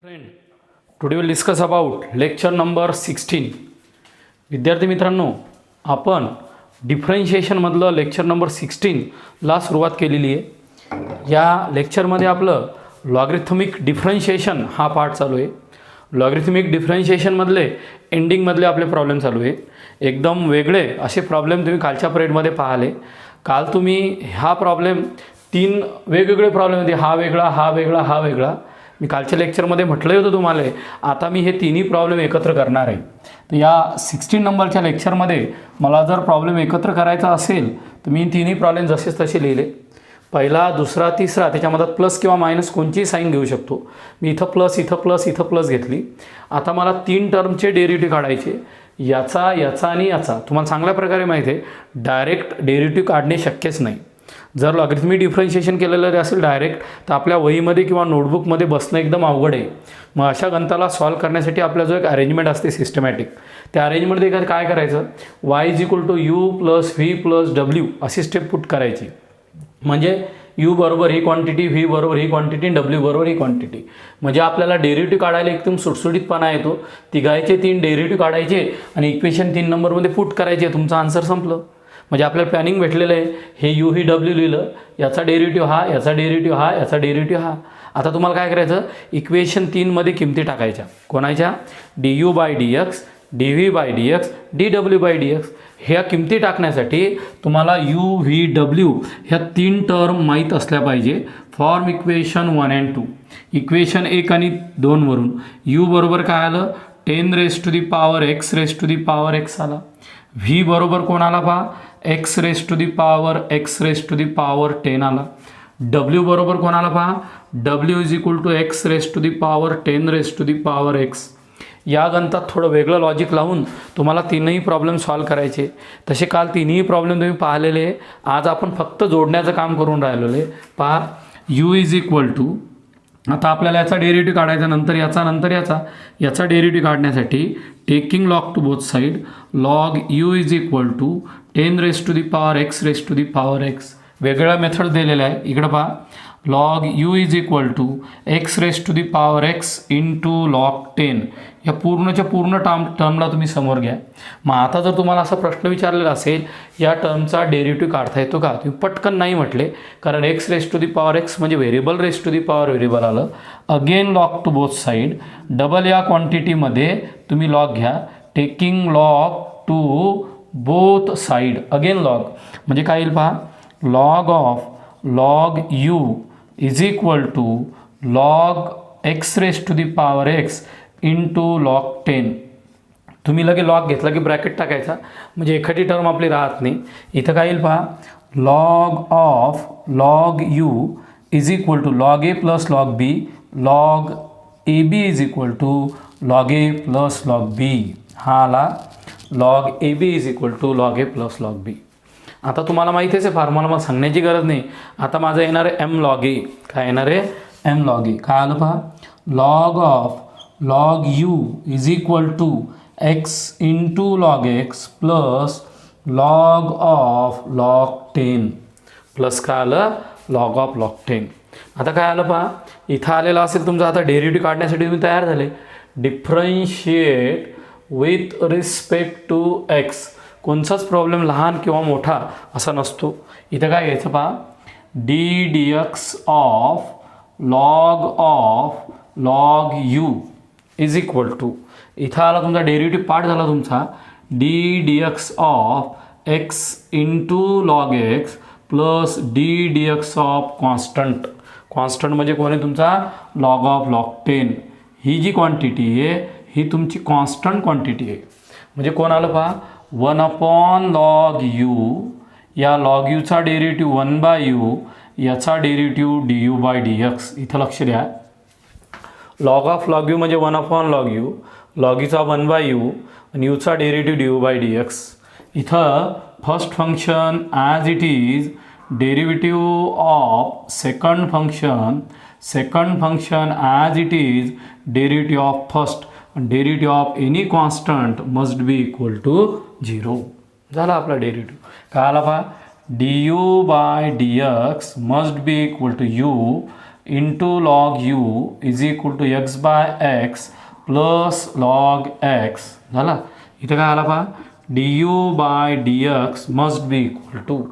Friend, today will discuss about lecture number 16. विद्यार्थी मित्रांनो, आपण डिफरन्शिएशनमधलं लेक्चर नंबर 16ला सुरुवात केलेली आहे. या लेक्चरमध्ये आपलं लॉगरिथमिक डिफरन्शिएशन हा पार्ट चालू आहे. लॉगरिथमिक डिफरन्शिएशनमधले एंडिंगमधले आपले प्रॉब्लेम चालू आहे. एकदम वेगळे असे प्रॉब्लेम तुम्ही कालच्या पिरियडमध्ये पाहिले. काल तुम्ही हा प्रॉब्लेम 3 वेगवेगळे प्रॉब्लेम होते, हा वेगळा, हा वेगळा, हा वेगळा. मी कालच्या लेक्चरमध्ये म्हटलं होतं तुम्हाला, आता मी हे तिन्ही प्रॉब्लेम एकत्र करणार आहे. तर या 16 नंबरच्या लेक्चरमध्ये मला जर प्रॉब्लेम एकत्र करायचा असेल तर मी तिन्ही प्रॉब्लेम जसेच तसे लिहिले. पहिला, दुसरा, तिसरा, त्याच्यामध्ये प्लस किंवा मायनस कोणतीही साईन घेऊ शकतो. मी इथं प्लस, इथं प्लस, इथं प्लस घेतली. आता मला 3 टर्मचे डेरिव्हेटिव्ह काढायचे, याचा, याचा आणि याचा. तुम्हाला चांगल्या प्रकारे माहिती आहे, डायरेक्ट डेरिव्हेटिव्ह काढणे शक्यच नाही. जर लॉगरिथमिक डिफरन्शिएशन केलेलं असेल डायरेक्ट, तर आपल्या वहीमध्ये किंवा नोटबुकमध्ये बसणं एकदम अवघड आहे. मग अशा गणिताला सॉल्व करण्यासाठी आपला जो एक अरेंजमेंट असते सिस्टमॅटिक, त्या अरेंजमेंटमध्ये काय करायचं, y = u + v + w अशी स्टेप पुट करायची. म्हणजे u बरोबर ही क्वांटिटी, v बरोबर ही क्वांटिटी, w बरोबर ही क्वांटिटी. म्हणजे आपल्याला डेरिव्हेटिव्ह काढायला एकदम सुटसुटीतपणा येतो. तिघायचे 3 डेरिव्हेटिव्ह काढायचे आणि इक्वेशन 3 नंबरमध्ये पुट करायचे, तुमचं आन्सर संपलं. म्हणजे आपल्याला प्लॅनिंग भेटलेलं आहे. हे u ही w लिहिलं, याचा डेरिव्हेटिव्ह हा, याचा डेरिव्हेटिव्ह हा, याचा डेरिव्हेटिव्ह हा. आता तुम्हाला काय करायचं, इक्वेशन 3मध्ये किमती टाकायच्या. कोणाच्या? du/dx, dv/dx, dw/dx. ह्या किमती टाकण्यासाठी तुम्हाला u, v, w ह्या 3 टर्म माहीत असल्या पाहिजे. Form equation 1 and 2. इक्वेशन 1 आणि 2 वरून u बरोबर काय आलं, 10⁻x आला. v बरोबर कोणाला पहा, x⁻x⁻10 आला. w बरोबर कोणाला पहा, w = x⁻10⁻x. या गणितात थोडं वेगळं लॉजिक लावून तुम्हाला तीनही प्रॉब्लेम सॉल्व करायचे. तसे काल तिन्ही प्रॉब्लेम तुम्ही पाहिलेले. आज आपण फक्त जोडण्याचं काम करून राहिलेले. पहा, u = आता आपल्याला याचा डेरिव्हेटिव्ह काढायचा, नंतर याचा, नंतर याचा. याचा डेरिव्हेटिव्ह काढण्यासाठी taking log to both side, log u = 10⁻x⁻x. वेगळ्या मेथड दिलेल्या आहे. इकडं पहा, लॉग u = x⁻x × log 10. या पूर्णच्या पूर्ण टर्मला तुम्ही समोर घ्या. मग आता जर तुम्हाला असा प्रश्न विचारलेला असेल, या टर्मचा डेरिव्हेटिव्ह काढता येतो का, तुम्ही पटकन नाही म्हटले, कारण x⁻x म्हणजे व्हेरिएबल आलं. Again log to both side, double या क्वांटिटीमध्ये तुम्ही लॉग घ्या. Taking log to both side, again log. म्हणजे काय येईल पहा, log of log u = log x⁻x × log 10. तुम्ही लगे लॉग घेतला की ब्रॅकेट टाकायचा, म्हणजे एखादी टर्म आपली राहत नाही. इथं काय येईल पहा, log of log u = log a + log b, log ab = log a + log b. हा आला log ab = log a + log b. आता तुम्हाला माहितीच आहे, फॉर्म्युला मला सांगण्याची गरज नाही. आता माझं येणार आहे m log a. काय येणार आहे, m log a. काय आलं पहा, log of log u = x × log x plus log of log 10 plus काय आलं, log ऑफ log 10. आता काय आलं पहा, इथं आलेलं असेल तुमचं. आता डेरिव्हेटिव्ह काढण्यासाठी तुम्ही तयार झाले. Differentiate with respect to x. कोणताच प्रॉब्लेम लहान किंवा मोठा असा नसतो. इथं काय घ्यायचं पहा, dx ऑफ log u = इथं आला तुमचा डेरिव्हेटिव्ह पार्ट झाला तुमचा, dx of x × log x plus dx of constant. Constant म्हणजे कोण आहे तुमचा, log ऑफ log 10. ही जी क्वांटिटी आहे ही तुमची कॉन्स्टंट क्वांटिटी आहे. म्हणजे कोण आलं पहा, 1/log u. या log u चा डेरिव्हेटिव्ह 1/u, याचा डेरिव्हेटिव्ह du/dx. इथं लक्ष द्या, log ऑफ log u म्हणजे 1/log u, log u चा 1/u आणि u चा डेरिव्हेटिव्ह du/dx. इथं first function as it is, derivative of second function as it is, derivative of first, derivative of any constant must be equal to 0. झाला आपला derivative. काय आला पहा, du/dx must be equal to u into log u is equal to x by x plus log x झाला. इथं काय आला पहा, d u by D x must be equal to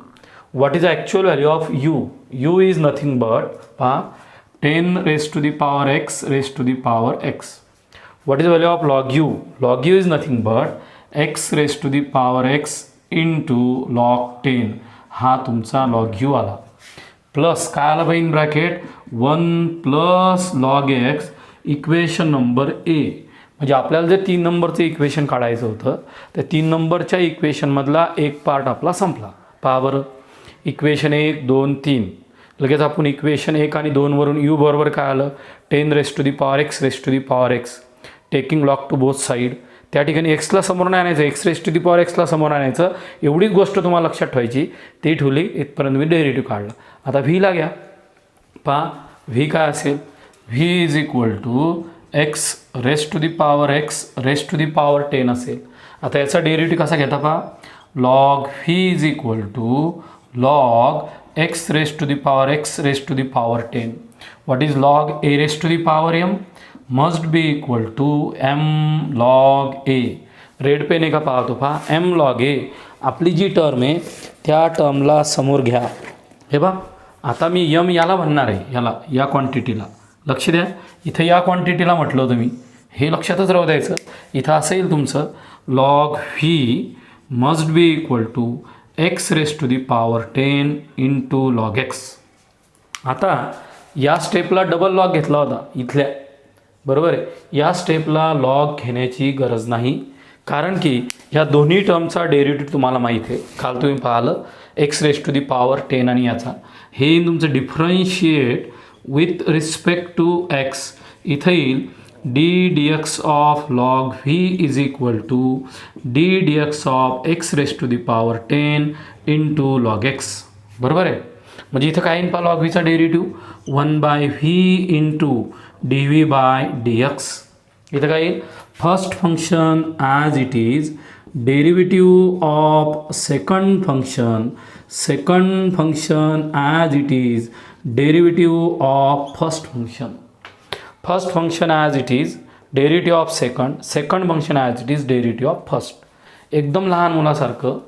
what is the actual value of u. U is nothing but 10 raised to the power x raised to the power x. What is the value of log u? Log u is nothing but x raised to the power x into log 10. हा तुमचा log u आला. Plus काय आला बाई in bracket 1 plus log x equation number ए. म्हणजे आपल्याला जे 3 नंबरचं इक्वेशन काढायचं होतं त्या 3 नंबरच्या इक्वेशनमधला एक पार्ट आपला संपला. पहा बरं, इक्वेशन 1 2 3 लगेच आपण इक्वेशन 1 आणि 2 वरून यू बरोबर काय आलं 10 raise to the power x raise to the power X taking log to both side. त्या ठिकाणी एक्सला समोर नाही आणायचं, X raise to the power एक्सला समोर आणायचं. एवढीच गोष्ट तुम्हाला लक्षात ठेवायची. ती ठेवली इथपर्यंत मी डेरिव्हेटिव्ह काढलं. आता व्हीला घ्या. पहा व्ही काय असेल, v is equal to x raise to the power x raise to the power 10 असेल. आता याचा डेरिव्हेटिव्ह कसा घेता पहा, log V is equal to log x raised to the power x raised to the power 10. What is log a raised to the power m? Must be equal to m log a. Red pen का पाहतो पहा, m log a आपली जी term आहे त्या टर्मला समोर घ्या. हे बा आता मी m याला म्हणणार आहे, याला या क्वांटिटीला लक्ष द्या. इथं या क्वांटिटीला म्हटलं होतं मी, हे लक्षातच राहू द्यायचं. इथं असेल तुमचं log v must be equal to x raise to the power 10 into log x. आता या स्टेपला डबल लॉग घेतला होता इथल्या, बरोबर आहे. या स्टेपला लॉग घेण्याची गरज नाही, कारण की ह्या दोन्ही टर्मचा डेरिव्हेटिव्ह तुम्हाला माहीत आहे. काल तुम्ही पाहिलं X raise to the power 10 आणि याचा हे तुमचं differentiate with respect to x. इथं येईल D D x of log V is equal to D D x of x raise to the power 10 into log X. बरोबर आहे. म्हणजे इथं काय येईल पहा, लॉग व्हीचा derivative 1 by V into D V by D x. इथं काय येईल, first function as it is derivative of second function as it is derivative of first function. First function as it is derivative of second function as it is derivative of first. एकदम लहान मुलासारखं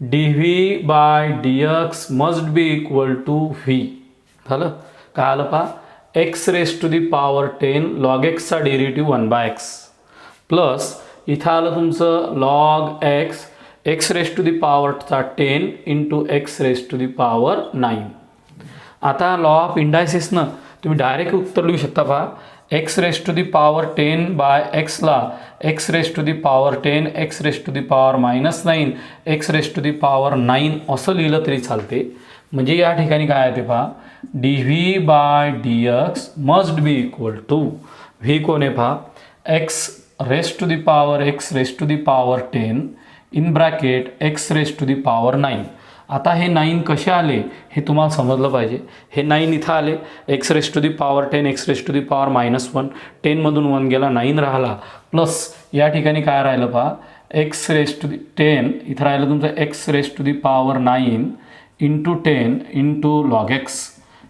D V by D x must be equal to V झालं. काय आलं पहा, x raise to the power 10 log एक्सचा derivative 1 by x plus इथं आलं तुमचं log X x raise to the पॉवरचा 10 into x raise to the power 9. आता लॉ ऑफ इंडायसिसनं तुम्ही डायरेक्ट उत्तर लिहू शकता पहा, x raise to the power 10 by एक्सला X raise to the power 10 x raise to the power -9 X raise to the power 9 असं लिहिलं तरी चालते. म्हणजे या ठिकाणी काय आहे ते पहा, d V by D x must be equal to v कोण आहे पहा, x raise to the power x raise to the power 10 in bracket x raise to the power 9. आता हे 9 कसे आले हे तुम्हाला समजलं पाहिजे. हे 9 इथं आले, x raise to the power 10 x raise to the power -1 10मधून 1 गेला 9 राहिला, प्लस या ठिकाणी काय राहिलं पहा, एक्स रेस टू दी 10 इथं राहिलं तुमचं x raise to the power 9 into 10 into log x.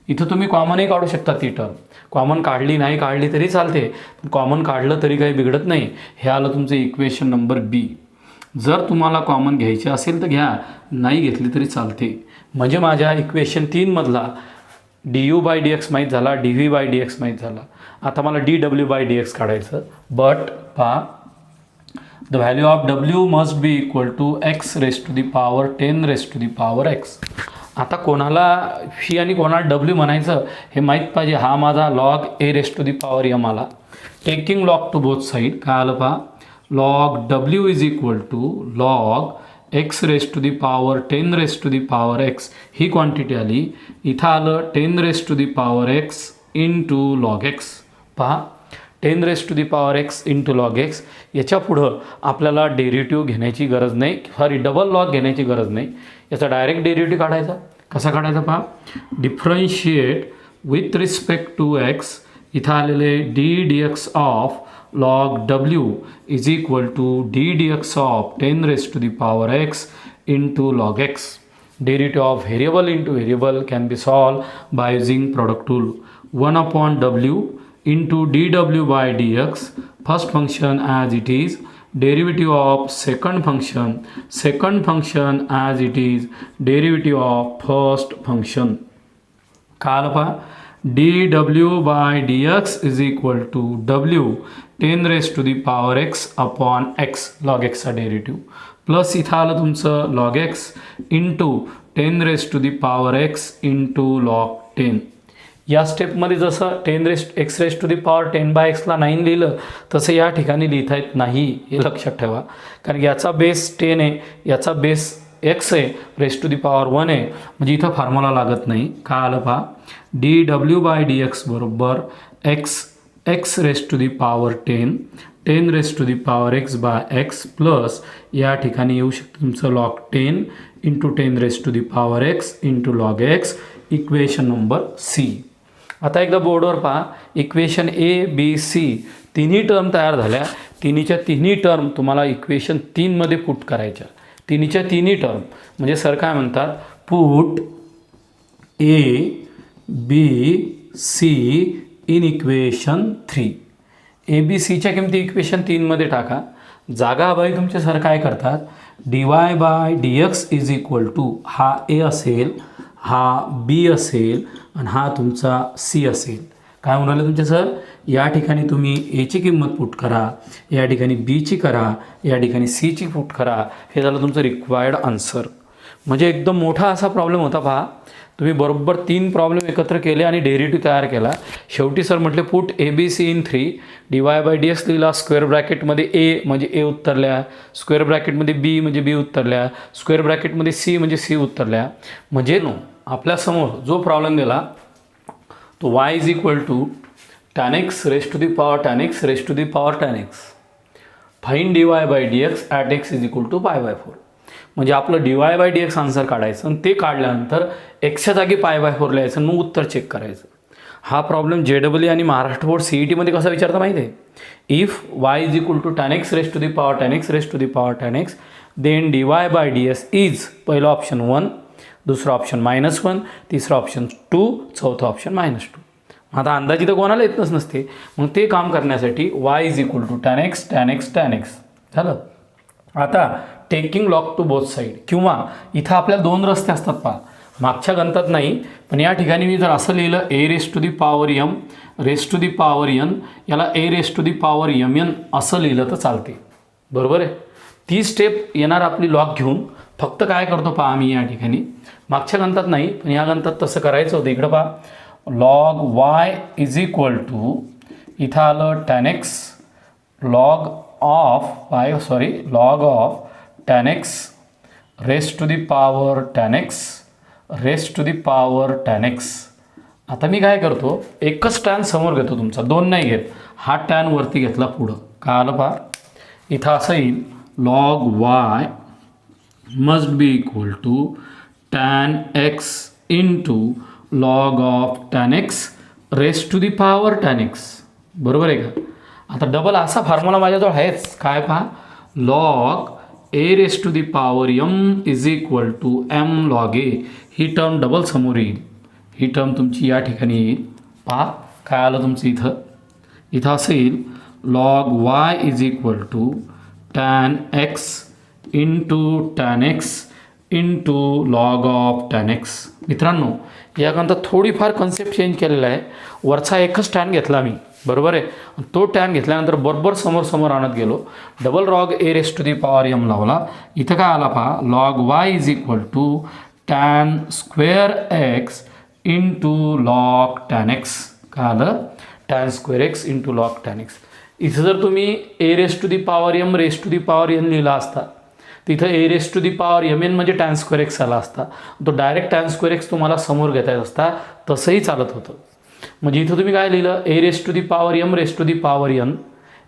इथं तुम्ही कॉमनही काढू शकता. ती टर्म कॉमन काढली नाही काढली तरी चालते, कॉमन काढलं तरी काही बिघडत नाही. हे आलं तुमचं इक्वेशन नंबर बी. जर तुम्हाला कॉमन घ्यायचे असेल तर घ्या, नाही घेतली तरी चालते. म्हणजे माझ्या इक्वेशन 3 मधला d u by D x माहीत झाला, d V by D x माहीत झाला. आता मला डी डब्ल्यू बाय डी एक्स काढायचं. बट पहा, द व्हॅल्यू ऑफ डब्ल्यू must be equal to x raise to the power 10 raise to the power x. आता कोणाला व्ही आणि कोणाला डब्ल्यू म्हणायचं हे माहीत पाहिजे. हा माझा log A raise to the power M आला, taking log to both side. काय आलं पहा, log w is equal to log x raised to the power 10 raised to the power x. He quantity आली. इथं आलं 10 raised to the power x into log x. पहा, 10 raised to the power x into log x. याच्या पुढं आपल्याला derivative घेण्याची गरज नाही, सॉरी डबल लॉग घेण्याची गरज नाही. याचा डायरेक्ट डेरिव्हेटिव्ह काढायचा. कसा काढायचा पहा, differentiate with respect to x. इथं आलेले d D x of log w is equal to d dx of 10 raised to the power x into log x. Derivative of variable into variable can be solved by using product rule. 1 upon w into dw by dx, first function as it is, derivative of second function as it is, derivative of first function. काय आलं पहा, dw by dx is equal to w 10 raised to the power x upon x, log x चा derivative, plus इथं आलं तुमचं log x into 10 raised to the power x into log 10. या स्टेपमध्ये जसं 10 raised to the power 10/x ला 9 लिहिलं तसं या ठिकाणी लिहिता येत नाही, हे लक्षात ठेवा. कारण याचा बेस 10 आहे, याचा बेस x आहे, रेस्ट टू दी पॉवर 1 आहे, म्हणजे इथं फॉर्म्युला लागत नाही. काय आलं पहा, dw बाय dx बरोबर x rest to the power 10 raised to the power x by x, plus या ठिकाणी येऊ शकतं तुमचं log 10 into 10 raised to the power x into log x, equation number C. आता एकदा बोर्डवर पहा, इक्वेशन ए बी सी तिन्ही टर्म तयार झाल्या. तिन्ही टर्म तुम्हाला इक्वेशन 3मध्ये पुट करायच्या. तिन्ही टर्म म्हणजे सर काय म्हणतात, put A B C in equation 3. A B सीच्या किमती इक्वेशन 3मध्ये टाका. जागा हवी तुमचे सर काय करतात, dy by dx is equal to, हा ए असेल, हा बी असेल आणि हा तुमचा सी असेल. काय म्हणाले तुमचे सर, या ठिकाणी तुम्ही एची किंमत पुट करा, या ठिकाणी बीची करा, या ठिकाणी सीची पुट करा. हे झालं तुमचं रिक्वायर्ड आन्सर. म्हणजे एकदम मोठा असा प्रॉब्लेम होता पहा. तुम्ही बरोबर 3 प्रॉब्लेम एकत्र केले आणि डेरिव्हेटिव्ह तयार केला. शेवटी सर म्हटले put A B C in 3, dy by D X लिहिला, स्क्वेअर ब्रॅकेटमध्ये ए म्हणजे ए उत्तरल्या, स्क्वेअर ब्रॅकेटमध्ये बी म्हणजे बी उत्तरल्या, स्क्वेअर ब्रॅकेटमध्ये सी म्हणजे सी उत्तरल्या. म्हणजे आपल्यासमोर जो प्रॉब्लेम दिला तो y is equal to tan x rest to the power tan x rest to the power tan x. Find dy by dx at x is equal to π/4. म्हणजे आपलं dy बाय dx आन्सर काढायचं आणि ते काढल्यानंतर एक्सच्या जागी π/4 लिहायचं, मग उत्तर चेक करायचं. हा प्रॉब्लेम JEE आणि महाराष्ट्र बोर्ड CETमध्ये कसा विचारता माहिती आहे, if y is equal to tan x rest to the power tan x rest to the power tan x, then dy by ds is, पहिलं ऑप्शन 1, दुसरं ऑप्शन -1, तिसरं ऑप्शन 2, चौथं ऑप्शन -2. आता अंदाजी तर कोणाला येतच नसते. मग ते काम करण्यासाठी y is equal to tan x झालं. आता taking log to both side, किंवा इथं आपल्याला 2 रस्ते असतात पहा. मागच्या गणितात नाही, पण या ठिकाणी मी जर असं लिहिलं a raised to the power m raised to the power n, याला a raised to the power mn असं लिहिलं तर चालते. बरोबर आहे. ती स्टेप येणार आपली लॉग घेऊन. फक्त काय करतो पहा आम्ही या ठिकाणी, मागच्या गणितात नाही पण या गणितात तसं करायचं होतं. इकडं पहा, log y is equal to, इथं आलं tan x log of tan x rest to the power tan x. आता मी काय करतो, एकच टॅन समोर घेतो तुमचा, 2 नाही घेत. हा टॅन वरती घेतला पुढं. काय आलं पहा, इथं असं येईल, log y must be equal to tan x into log of tan x rest to the power tan x. बरोबर आहे का. आता डबल असा फॉर्म्युला माझ्याजवळ आहेच. काय पहा, log a raised to the power m is equal to m log a. ही टर्म डबल समोर येईल, ही टर्म तुमची या ठिकाणी येईल. पहा काय आलं तुमचं इथं असं येईल, log y is equal to tan x into tan x into log of tan x. मित्रांनो, याकरता थोडीफार कन्सेप्ट चेंज केलेला आहे. वरचा एकच टॅन घेतला मी, बरोबर आहे. तो टॅन घेतल्यानंतर बरोबर समोर आणत गेलो, double log a raised to the power m लावला. इथं काय आला पहा, log y is equal to tan square x into log tan x. काय आलं, tan square x into log tan x. इथं जर तुम्ही a raised to the power m raised to the power n लिहिला असता, तिथं a raised to the power mn म्हणजे tan square x आला असता. तो डायरेक्ट tan स्क्वेअर x तुम्हाला समोर घेता येत असता, तसंही चालत होतं. म्हणजे इथं तुम्ही काय लिहिलं, a raised to the power m raised to the power n,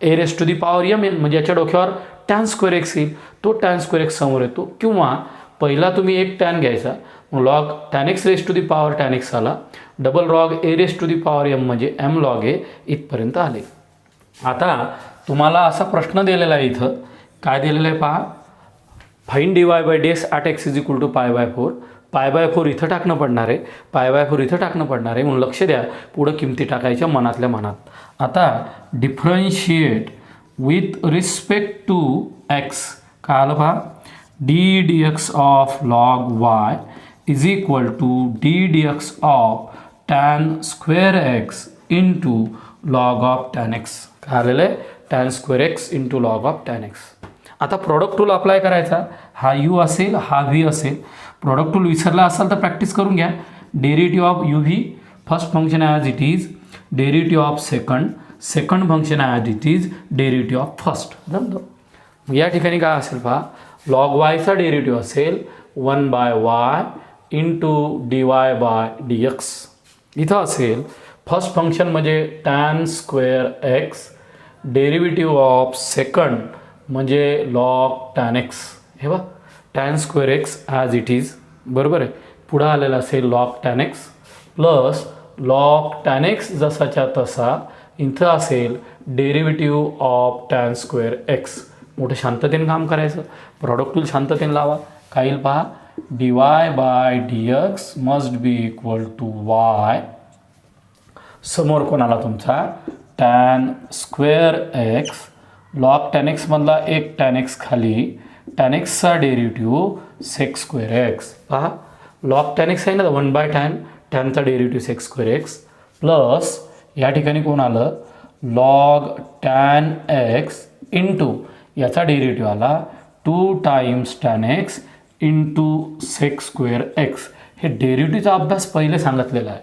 a raised to the power mn म्हणजे याच्या डोक्यावर tan स्क्वेअर x येईल, तो tan स्क्वेअर x समोर येतो. किंवा पहिला तुम्ही एक tan घ्यायचा, मग log tan x rest to the power tan x आला, double log a raised to the power m म्हणजे m लॉग a इथपर्यंत आले. आता तुम्हाला असा प्रश्न दिलेला आहे, इथं काय दिलेलं आहे पहा, find dy by dx at x is equal to π/4. π/4 इथं टाकणं पडणार आहे, π/4 इथं टाकणं पडणार आहे, म्हणून लक्ष द्या, पुढं किमती टाकायच्या मनातल्या मनात. आता differentiate with respect to x काय आलं पहा, d D x of log y is equal to D D x of tan square x into log of tan x. काय आलेलं आहे, tan square x into log of tan x. आता product rule apply करायचा, हा you असेल हा V असेल. Product rule विसरला असाल तर प्रॅक्टिस करून घ्या. Derivative of U V first function as it is, derivative of second function as it is, derivative of first. जमतं. या ठिकाणी काय असेल पहा, लॉग वायचा डेरिव्हेटिव्ह असेल 1/y into d Y by D x. इथं असेल फर्स्ट फंक्शन म्हणजे tan square x, derivative of second म्हणजे लॉग टॅन एक्स. हे बघ, tan square x as it is, बरोबर आहे. पुढं आलेलं असेल log tan x plus log tan x जसाच्या तसा इथं असेल derivative of tan square x. मोठं शांततेने काम करायचं, प्रॉडक्ट टूल शांततेने लावा. काय येईल पहा, D Y by D x must be equal to Y, समोर कोणाला तुमचा tan square X, log tan एक्समधला एक टॅन एक्स खाली, टॅन एक्सचा डेरिव्हेटिव्ह सेक स्क्वेअर एक्स. पहा, लॉग टॅन एक्स आहे ना 1/tan, टॅनचा derivative sec square x plus या ठिकाणी कोण आलं, लॉग टॅन एक्स इंटू याचा डेरिव्हेटिव्ह आला 2 times tan x into sec square X. हे डेरिव्हेटिव्हचा अभ्यास पहिले सांगितलेला आहे,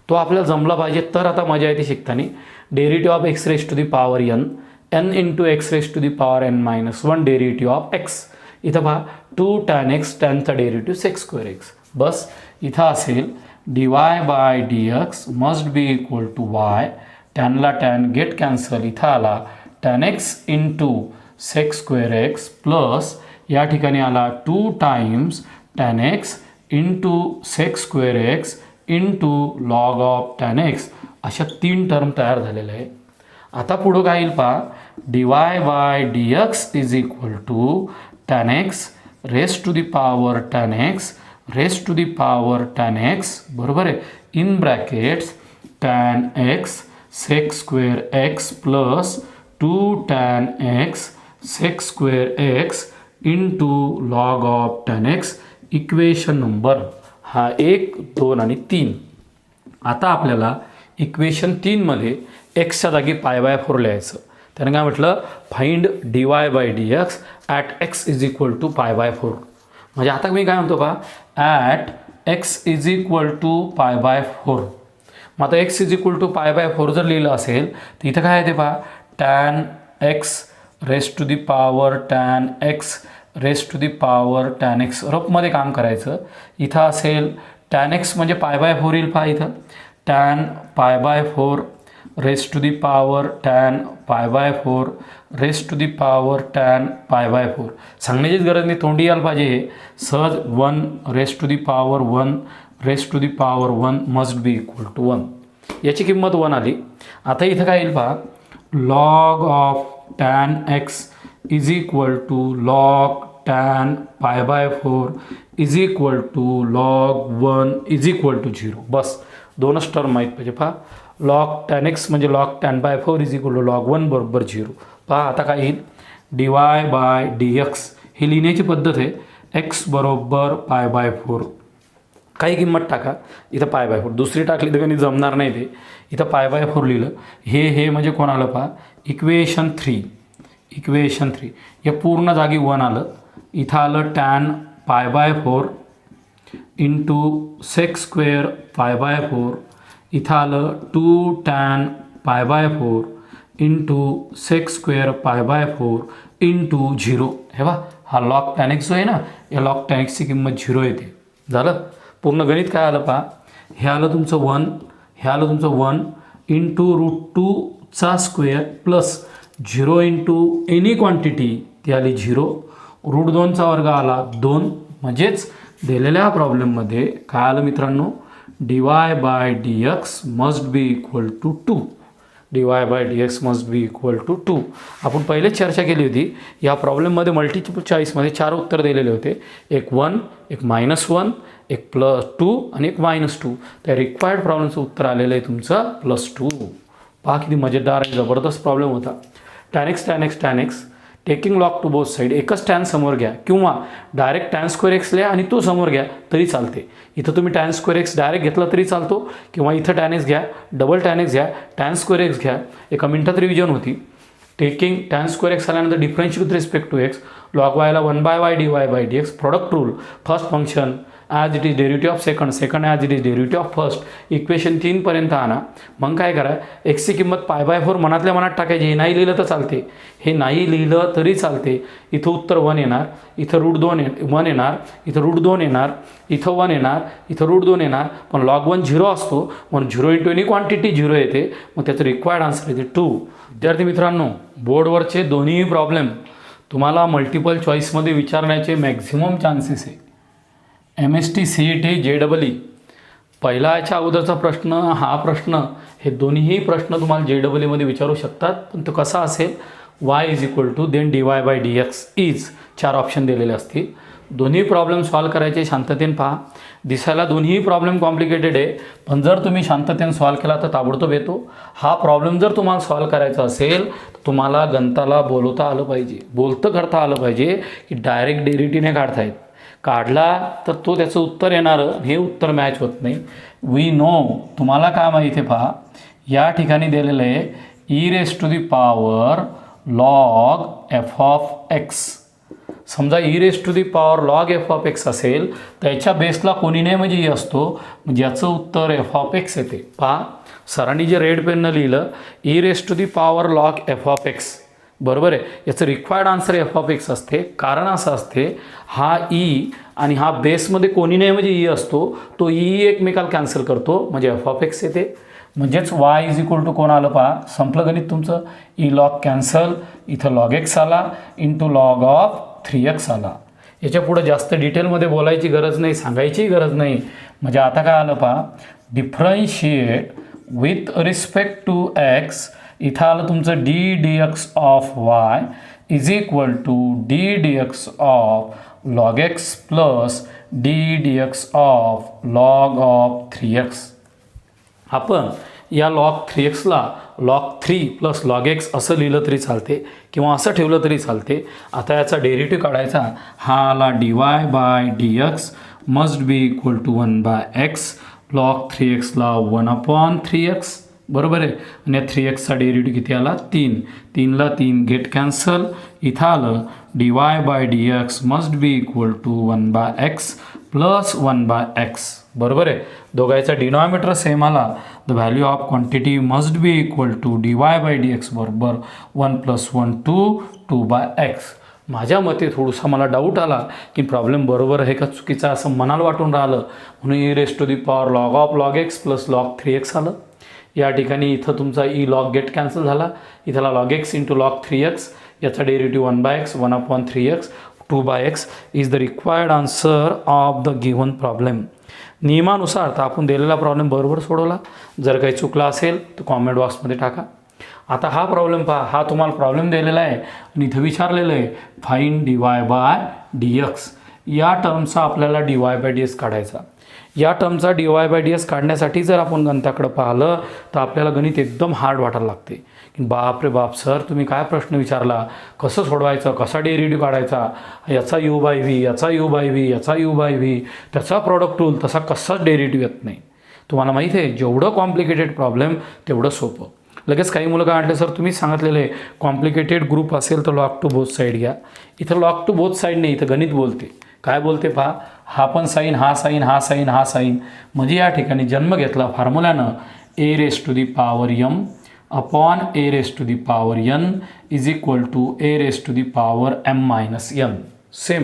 तो आपल्याला जमला पाहिजे तर आता मजा येते शिकताना. Derivative of x raise to the power n into x raise to the power n-1 derivative of x. इथं पहा 2 टॅन एक्स, टॅनचा डेरिव्हेटिव्ह सेक स्क्वेअर एक्स. बस इथं असेल d Y by D x must be equal to y, टॅनला tan get cancel, इथं आला tan x into sec square x plus या ठिकाणी आला 2 times tan x into sec square x into log of tan x. अशा 3 term तयार झालेल्या आहे. आता पुढं काय येईल पहा, D Y by D x is equal to tan x raise to the power tan x raise to the power tan x, बरोबर आहे, in brackets tan x sec square x plus 2 tan x sec square x into log of tan x. Equation number हा 1, 2 आणि 3. आता आपल्याला equation 3मध्ये एक्सच्या जागी π/4 लिहायचं. त्याने काय म्हटलं, find d Y by D x at x is equal to π/4. म्हणजे आता मी काय म्हणतो का, at x is equal to π/4. मग आता एक्स इज इक्वल टू π/4 जर लिहिलं असेल तर इथं काय आहे ते पहा, tan x raise to the power tan x raise to the power tan x. रफमध्ये काम करायचं. इथं असेल टॅन एक्स म्हणजे π/4 येईल पहा, इथं tan π/4 raise to the power tan π/4 raise to the power tan π/4. सांगण्याचीच गरज नाही, तोंडी यायला पाहिजे हे सहज. 1 raise to the power 1 raise to the power 1 must be equal to 1. याची किंमत 1 आली. आता इथं काय येईल पहा, log of tan x is equal to log tan π/4 is equal to log 1 is equal to 0. बस 2च टर्म माहीत पाहिजे. पहा, लॉग टॅन एक्स म्हणजे log tan π/4 is equal to log 1 बरोबर 0. पहा आता काय येईल, d Y by D x ही लिहिण्याची पद्धत आहे. एक्स बरोबर π/4, काही किंमत टाका. इथं π/4 दुसरी टाकली तर काही जमणार नाही ते. इथं π/4 लिहिलं. हे म्हणजे कोण आलं पहा, इक्वेशन 3. या पूर्ण जागी 1 आलं. इथं आलं टॅन π/4 इंटू सेक स्क्वेअर π/4. इथं आलं 2 tan π/4 into sec square π/4 into 0. हे बा, हा लॉग टॅन एक्स जो आहे ना, या लॉग टॅन एक्सची किंमत 0 येते. झालं. पूर्ण गणित काय आलं पहा, हे आलं तुमचं 1, हे आलं तुमचं 1 इंटू √2चा square plus 0 into any quantity ती आली 0. √2चा वर्ग आला 2. म्हणजेच दिलेल्या प्रॉब्लेममध्ये काय आलं मित्रांनो, d Y by D x must be equal to 2. dy/dx must be equal to 2. आपण पहिलेच चर्चा केली होती. या प्रॉब्लेममध्ये मल्टिपल चॉईसमध्ये 4 उत्तर दिलेले होते. एक 1, एक -1, एक +2 आणि एक -2. त्या रिक्वायर्ड प्रॉब्लेमचं उत्तर आलेलं आहे तुमचं +2. पहा किती मजेदार आणि जबरदस्त प्रॉब्लेम होता. tan x taking log to both side. एकच टॅन समोर घ्या किंवा डायरेक्ट tan² लिहा आणि तो समोर घ्या तरी चालते. इथं तुम्ही tan² डायरेक्ट घेतला तरी चालतो किंवा इथं tan x घ्या, डबल tan x घ्या, tan² घ्या. एका मिनिटात रिव्हिजन होती. टेकिंग tan² आल्यानंतर differential with respect to x, log वायला 1/y dy/dx, product rule, first function as it is derivative of second as it is derivative of first. Equation 3 पर्यंत आणा. मग काय करा, एक्सची किंमत π/4 मनातल्या मनात टाकायची. हे नाही लिहिलं तर चालते, हे नाही लिहिलं तरी चालते. इथं उत्तर 1 येणार, इथं √1 येणार, इथं √2 येणार, इथं 1 येणार, इथं √2 येणार. पण log 1 0 असतो म्हणून 0 × एनी क्वांटिटी 0 येते. मग त्याचं रिक्वायर्ड आन्सर येते 2. विद्यार्थी मित्रांनो, बोर्डवरचे दोन्ही प्रॉब्लेम तुम्हाला मल्टिपल चॉईसमध्ये विचारण्याचे मॅक्झिमम चान्सेस आहे. MST CET JEE पहिला याच्या अगोदरचा प्रश्न, हा प्रश्न, हे दोन्हीही प्रश्न तुम्हाला JEE विचारू शकतात. पण तो कसा असेल, y = then dy/dx is 4 option दिलेले असतील. दोन्ही प्रॉब्लेम सॉल्व करायचे शांततेने पहा. दिसायला दोन्ही प्रॉब्लेम कॉम्प्लिकेटेड आहे, पण जर तुम्ही शांततेने सॉल्व केला तर ताबडतोब येतो. हा प्रॉब्लेम जर तुम्हाला सॉल्व करायचा असेल तर तुम्हाला गणिताला बोलवता आलं पाहिजे, बोलतं करता आलं पाहिजे की डायरेक्ट डेरिव्हेटिव्हने काढतायत. काढला तर तो त्याचं उत्तर येणारं, हे उत्तर मॅच होत नाही. वी नो, तुम्हाला काय माहिती आहे पहा. या ठिकाणी दिलेलं आहे e⁻⁴ log f(x). समजा e⁻⁴ log f(x) असेल, त्याच्या बेसला कोणी नाही म्हणजे असतो, म्हणजे याचं उत्तर f(x) येते. पहा, सरांनी जे रेड पेननं लिहिलं e⁻⁴ log f(x), बरोबर आहे. याचं रिक्वायर्ड आन्सर f(x) असते. कारण असं असते, हा ई आणि हा बेसमध्ये कोणी नाही म्हणजे ई असतो, तो ई एकमेकाला कॅन्सल करतो म्हणजे f(x) येते. म्हणजेच y = कोण आलं पहा, संपलं गणित तुमचं. ई लॉग कॅन्सल, इथं log x आला इंटू log ऑफ 3x आला. याच्या पुढे जास्त डिटेलमध्ये बोलायची गरज नाही, सांगायची गरज नाही. म्हणजे आता काय आलं पहा, differentiate with respect to x, इथं आलं तुमचं d/dx of y is equal to d/dx of log x plus d/dx of log of 3x. आपण या log 3xला log 3 प्लस log x असं लिहिलं तरी चालते किंवा असं ठेवलं तरी चालते. आता याचा डेरिव्हेटिव्ह काढायचा. हा आला dy/dx must be equal to 1/x, log 3xला 1/3x, बरोबर आहे. आणि या 3xचा डेरिव्हेटिव्ह किती आला, 3. 3ला 3 गेट कॅन्सल. इथं आलं dy/dx must be equal to 1/x plus 1/x, बरोबर आहे. दोघांचा डिनॉमिनेटर सेम आला. The value of quantity must be equal to dy/dx बरोबर 1 + 1 2/x. माझ्या मते थोडासा मला डाऊट आला की प्रॉब्लेम बरोबर आहे का चुकीचा असं मनाला वाटून राहिलं, म्हणून e⁻⁴ log of log x plus log 3x आलं. या ठिकाणी इथं तुमचा ई लॉग गेट कॅन्सल झाला. इथला log x into log 3x, याचा derivative 1/x 1/3x 2/x is the required answer of the given problem. नियमानुसार तर आपण दिलेला प्रॉब्लेम बरोबर सोडवला. जर काही चुकला असेल तर कॉमेंट बॉक्समध्ये टाका. आता हा प्रॉब्लेम पहा, हा तुम्हाला प्रॉब्लेम दिलेला आहे आणि इथं विचारलेलं आहे फाइंड dy/dx. या टर्मचा आपल्याला dy/dx काढायचा. या टर्मचा dy/dx काढण्यासाठी जर आपण गणिताकडे पाहिलं तर आपल्याला गणित एकदम हार्ड वाटायला लागते की बाप रे बाप सर, तुम्ही काय प्रश्न विचारला, कसं सोडवायचं, कसा डेरिव्हेटिव्ह काढायचा, याचा u/v, याचा u/v, याचा u/v, त्याचा प्रॉडक्ट रूल, तसा कसाच डेरिव्हेटिव्ह येत नाही. तुम्हाला माहीत आहे, जेवढं कॉम्प्लिकेटेड प्रॉब्लेम तेवढं सोपं. लगेच काही मुलं काय म्हटलं, सर तुम्ही सांगितलेलं आहे कॉम्प्लिकेटेड ग्रुप असेल तर लॉग टू बोथ साईड घ्या. इथं लॉग टू बोथ साईड नाही, इथं गणित बोलते. काय बोलते पहा, हा पण साईन, हा साईन, हा साईन, हा साईन. म्हणजे या ठिकाणी जन्म घेतला फॉर्म्युल्यानं a⁻m upon a⁻n is equal to a⁻m-n. Same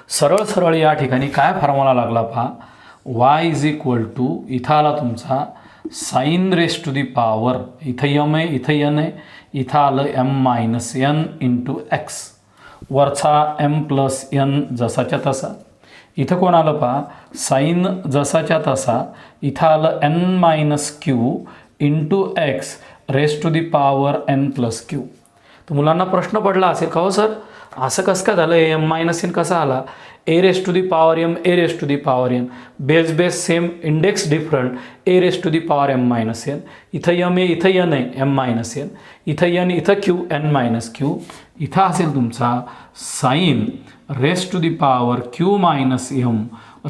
सरळ सरळ या ठिकाणी काय फॉर्म्युला लागला पहा, y इज इक्वल टू, इथं आला तुमचा sin⁻, इथं m आहे, इथं n आहे, इथं आलं m-n इंटू x. वरचा m प्लस n जसाच्या तसा. इथं कोण आलं पहा, साईन जसाच्या तसा. इथं आलं n-q into x raise to the power n plus q. तर मुलांना प्रश्न पडला असेल का हो सर असं कसं काय झालं एम मायनस एन कसा आला. A raise to the power m a raise to the power n base same index different a raise to the power m minus n. इथं यम आहे इथं यन आहे एम मायनस एन. इथं n इथं q n minus q. इथं असेल तुमचा sine raise to the power q minus m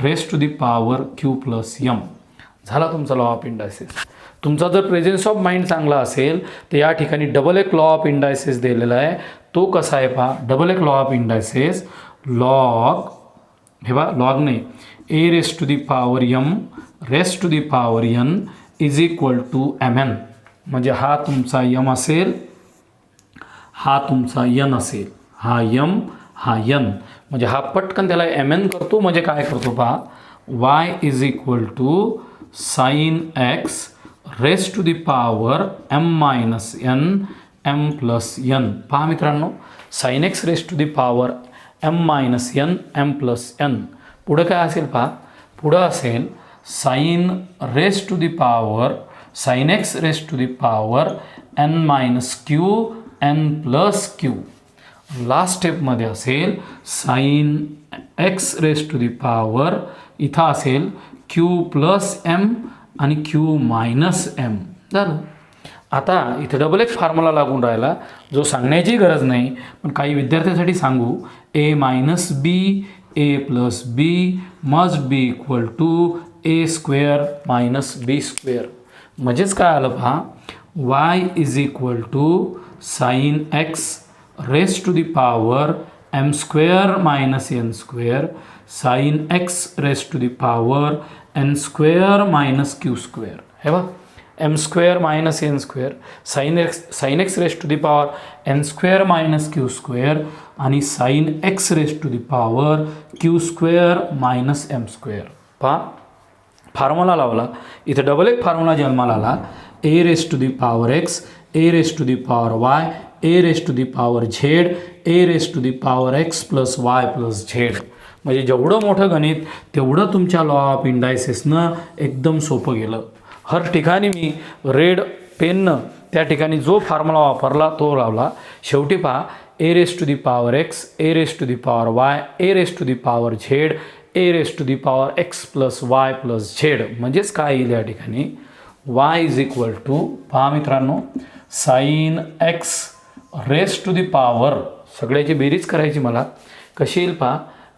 raise to the power q plus m. झाला तुमचा लॉ ऑफ इंडायसेस. तुमचा जर प्रेझेन्स ऑफ माइंड चांगला असेल तर या ठिकाणी डबल एक लॉ ऑफ इंडायसेस दिलेला आहे. तो कसा आहे पहा. डबल एक लॉ ऑफ इंडायसेस लॉग हे बा लॉग नाही a raise to the power m raise to the power n is equal to m n. म्हणजे हा तुमचा यम असेल हा तुमचा यन असेल हा यम हा यन. म्हणजे हा पटकन त्याला एम एन करतो. म्हणजे काय करतो पहा y is equal to sine x raise to the power m minus n m plus n. पहा मित्रांनो sine x raise to the power m minus n m plus n. पुढं काय असेल पहा पुढं असेल sine raise to the power sine x raise to the power n minus q n plus q. Last स्टेपमध्ये असेल sine x raise to the power इथं असेल क्यू प्लस एम आणि क्यू मायनस एम. झालं. आता इथे डबल एक formula लागून राहिला जो सांगण्याची गरज नाही पण काही विद्यार्थ्यांसाठी सांगू. A minus b a plus b must be equal to a square minus b square. म्हणजेच काय आलं पहा y is equal to sine x raise to the power m square minus n square sine x raise to the power n square minus q square. हे बघ m square minus n square sine x raise to the power n square minus q square आणि sine x raise to the power q square minus m square. पहा formula लावला. इथे double एक formula जन्माला आला. A raise to the power x a raise to the power y a raise to the power z a raise to the power x plus y plus z. म्हणजे जेवढं मोठं गणित तेवढं तुमच्या लॉ ऑफ इंडायसेसनं एकदम सोपं गेलं. हर ठिकाणी मी रेड पेननं त्या ठिकाणी जो फॉर्म्युला वापरला तो लावला. शेवटी पहा a raise to the power x a raise to the power y a raise to the power z a raise to the power x plus y plus z. म्हणजेच काय येईल या ठिकाणी वाय इज इक्वल टू पहा मित्रांनो sine x raise to the power सगळ्याची बेरीज करायची मला कशी येईल पहा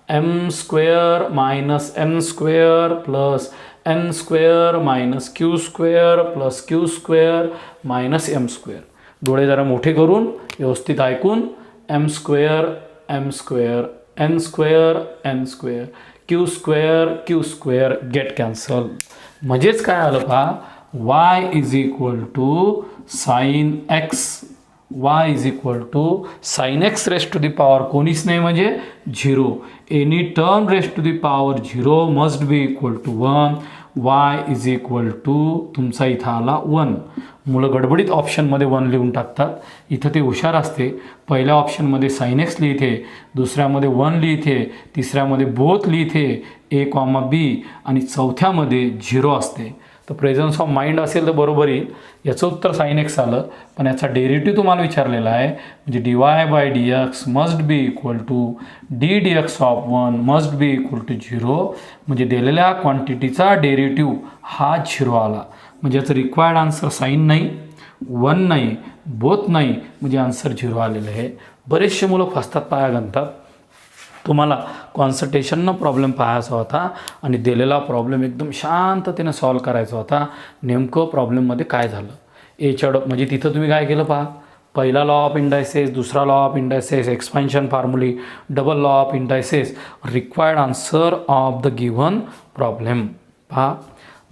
m square minus m square plus n square minus q square plus q square minus m square. डोळे जरा मोठे करून व्यवस्थित ऐकून m square m square n square n square q square get cancel. म्हणजेच काय आलं पहा y is equal to sine x y is equal to sine x raise to the power कोणीच नाही म्हणजे zero. Any term raise to the power zero must be equal to 1. Y is equal to तुमचा इथं आला 1. मुलं गडबडीत ऑप्शनमध्ये 1 लिहून टाकतात. इथं ते हुशार असते. पहिल्या ऑप्शनमध्ये साइन एक्स लिहिते दुसऱ्यामध्ये 1 लिहिते तिसऱ्यामध्ये बोथ लिहिते ए कॉमा बी आणि चौथ्यामध्ये झिरो असते. तर प्रेझन्स ऑफ माइंड असेल तर बरोबर येईल. याचं उत्तर साइन एक्स आलं पण याचा डेरिव्हेटिव्ह तुम्हाला विचारलेला आहे. म्हणजे d Y by D x must be equal to D D x of 1 must be equal to zero. म्हणजे दिलेल्या क्वांटिटीचा डेरिव्हेटिव्ह हा झिरो आला. म्हणजे याचं रिक्वायर्ड आन्सर साइन नाही 1 नाही बोथ नाही म्हणजे आन्सर झिरो आलेलं आहे. बरेचसे मुलं फसतात पाया घालतात. तुम्हाला कॉन्सन्ट्रेशननं प्रॉब्लेम पाहायचा होता आणि दिलेला प्रॉब्लेम एकदम शांततेने सॉल्व करायचा होता. नेमकं प्रॉब्लेममध्ये काय झालं एच्या म्हणजे तिथं तुम्ही काय केलं पहा पहिला लॉ ऑफ इंडायसेस दुसरा law of indices expansion फॉर्म्युली double law of indices required answer of the given problem. पहा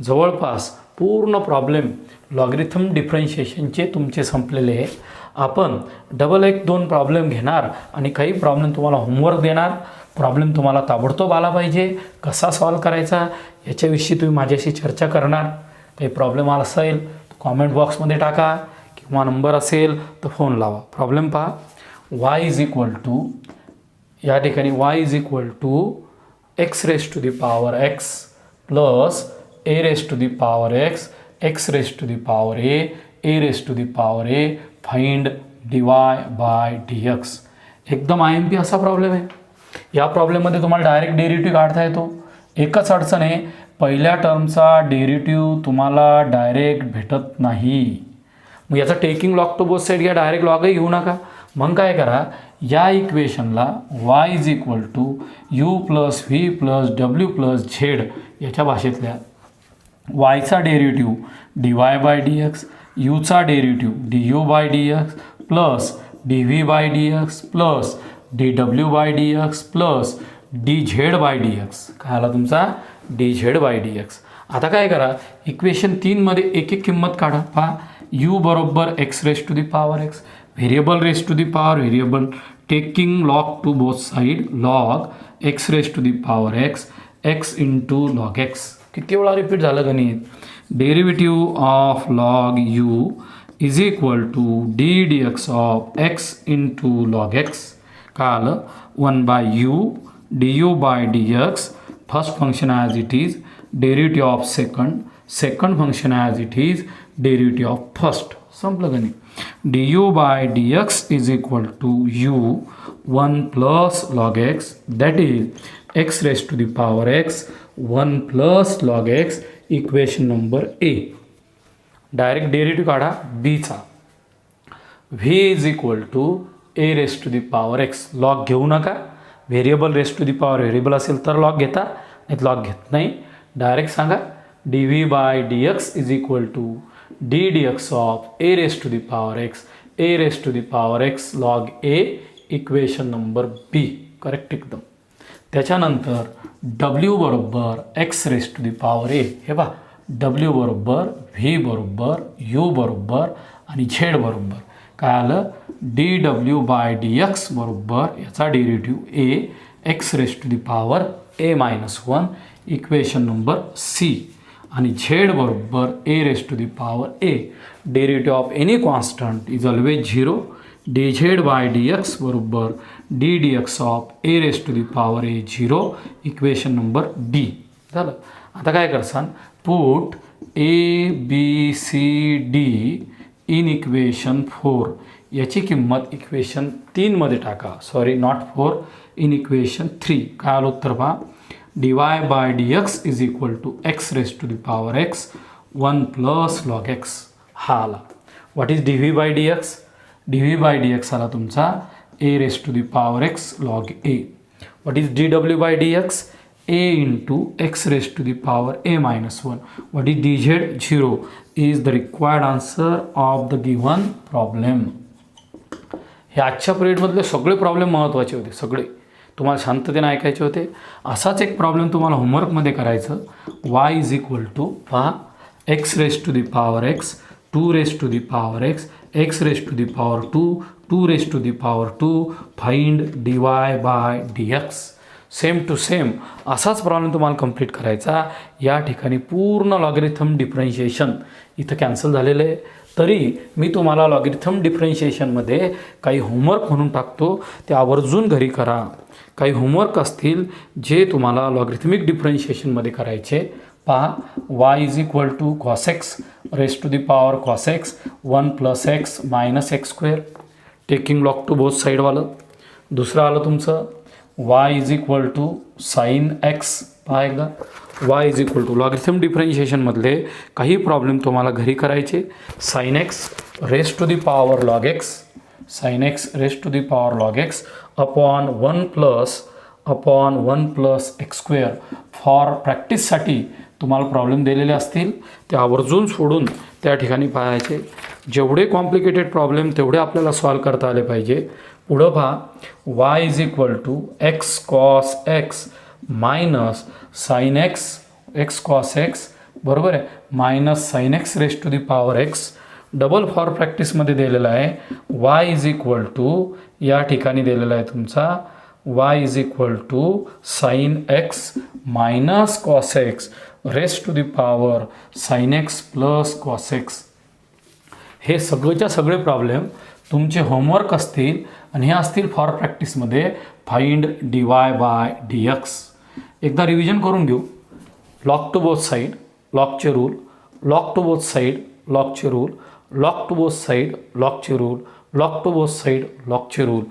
जवळपास पूर्ण प्रॉब्लेम लॉगरिथम डिफरन्शिएशनचे तुमचे संपलेले आहे. आपण डबल 1-2 प्रॉब्लेम घेणार आणि काही प्रॉब्लेम तुम्हाला होमवर्क देणार. प्रॉब्लेम तुम्हाला ताबडतोब आला पाहिजे कसा सॉल्व करायचा याच्याविषयी तुम्ही माझ्याशी चर्चा करणार. काही प्रॉब्लेम आला असेल तर कॉमेंट बॉक्समध्ये टाका किंवा नंबर असेल तर फोन लावा. प्रॉब्लेम पहा वाय इज इक्वल टू या ठिकाणी y is equal to x raise to the power x plus a raise to the power x x raise to the power a a raise to the power a find dy by dx. एकदम IMP असा problem आहे. या प्रॉब्लेममध्ये तुम्हाला direct derivative काढता येतो. एकच अडचण आहे, पहिल्या टर्मचा डेरिव्हेटिव्ह तुम्हाला डायरेक्ट भेटत नाही. मग याचा taking log to both side घ्या, डायरेक्ट लॉगही घेऊ नका. मग काय करा, या इक्वेशनला y is equal to u plus v plus डब्ल्यू प्लस झेड याच्या भाषेतल्या वायचा डेरिव्हेटिव्ह dy बाय dx, यूचा derivative du by dx plus dv by dx plus dw by dx plus dz by dx. काय आला तुमचा dz बाय dx. आता काय करा, इक्वेशन 3 मध्ये एक एक किंमत काढा. पहा, u बरोबर x raise to the power x, variable raise to the power variable, taking log to both side log x raise to the power x into log x. किती वेळा रिपीट झालं गणित. Derivative of log u is equal to D D x of x into log x. काय आलं, 1 by u d u by D x, first function as it is, derivative of second function as it is, derivative of first. संपलं गणित. du by dx is equal to u 1 plus log x, that is x raised to the power x 1 plus log x. Equation number a. Direct derivative काढा b चा. v is equal to a raise to the power x. Log घेऊ नका. Variable raise to the power variable असेल तर log घेता, नाही log घेत नाही. डायरेक्ट सांगा dv by dx is equal to D D x of a raise to the power x, a raise to the power x log a. Equation number b correct एकदम. त्याच्यानंतर डब्ल्यू बरोबर x raise to the power a. हे बा, W बरोबर V बरोबर you बरोबर आणि झेड बरोबर. काय आलं, डी डब्ल्यू बाय डी एक्स बरोबर याचा derivative a x raise to the power a minus 1. Equation number c. आणि झेड बरोबर a raise to the power a. Derivative of any constant is always 0. D z by D x बरोबर d D x of a raise to the power a 0. Equation number d झालं. आता काय करसान, put A B c d in equation 4. याची किंमत equation 3 मध्ये टाका. Sorry, not 4, in equation 3. काय आलं उत्तर पहा, dy by dx is equal to x raised to the power x 1 plus log x. हा आला. What is dv by dx? dv by dx आला तुमचा a raised to the power x log a. What is dw by dx? a into x raised to the power a minus 1. What is dz? 0 is the required answer of the given problem. हे आजच्या पिरियडमधले सगळे problem महत्त्वाचे होते. सगळे तुम्हाला शांततेने ऐकायचे होते. असाच एक प्रॉब्लेम तुम्हाला होमवर्कमध्ये करायचं. y इज इक्वल टू, पहा, x raise to the power x, 2 raise to the power x, x raise to the power 2, 2 raise to the power 2, find dy by dx. Same to same असाच problem तुम्हाला complete करायचा. या ठिकाणी पूर्ण logarithm differentiation इथं cancel झालेलं आहे. तरी मी तुम्हाला लॉगरिथम डिफरन्शिएशनमध्ये काही होमवर्क म्हणून टाकतो, ते आवर्जून घरी करा. काही होमवर्क असतील जे तुम्हाला लॉगरिथमिक डिफरन्शिएशनमध्ये करायचे. पहा, y इज इक्वल टू cos x raise to the power cos x 1 plus x minus x square, taking log to both साईडवालं. दुसरं आलं तुमचं y is equal to sine x. पहा एकदा, y is equal to logarithm डिफरन्शिएशनमधले काही problem तुम्हाला घरी करायचे. Sine x raise to the power log x, sine x raise to the power log x upon 1 plus x square. For प्रॅक्टिससाठी तुम्हाला problem दिलेले असतील ते आवर्जून सोडून त्या ठिकाणी पाहायचे. जेवढे कॉम्प्लिकेटेड प्रॉब्लेम तेवढे आपल्याला सॉल्व करता आले पाहिजे. पुढं पहा, y is equal to x cos x minus sine x, x cos x बरोबर आहे, minus sine x raise to the power x. Double for प्रॅक्टिसमध्ये दिलेला आहे. y इज इक्वल टू या ठिकाणी दिलेला आहे तुमचा y is equal to sine x minus cos x raise to the power sine x plus cos x. हे सगळेच्या सगळे प्रॉब्लेम तुमचे होमवर्क असतील आणि हे असतील फॉर प्रॅक्टिसमध्ये. Find dy by dx. एकदा रिव्हिजन करून घेऊ. लॉग टू बोथ साईड, लॉगचे rule, log to both side, लॉगचे rule, log to both side लॉकचे rule, log to both side लॉकचे रूल.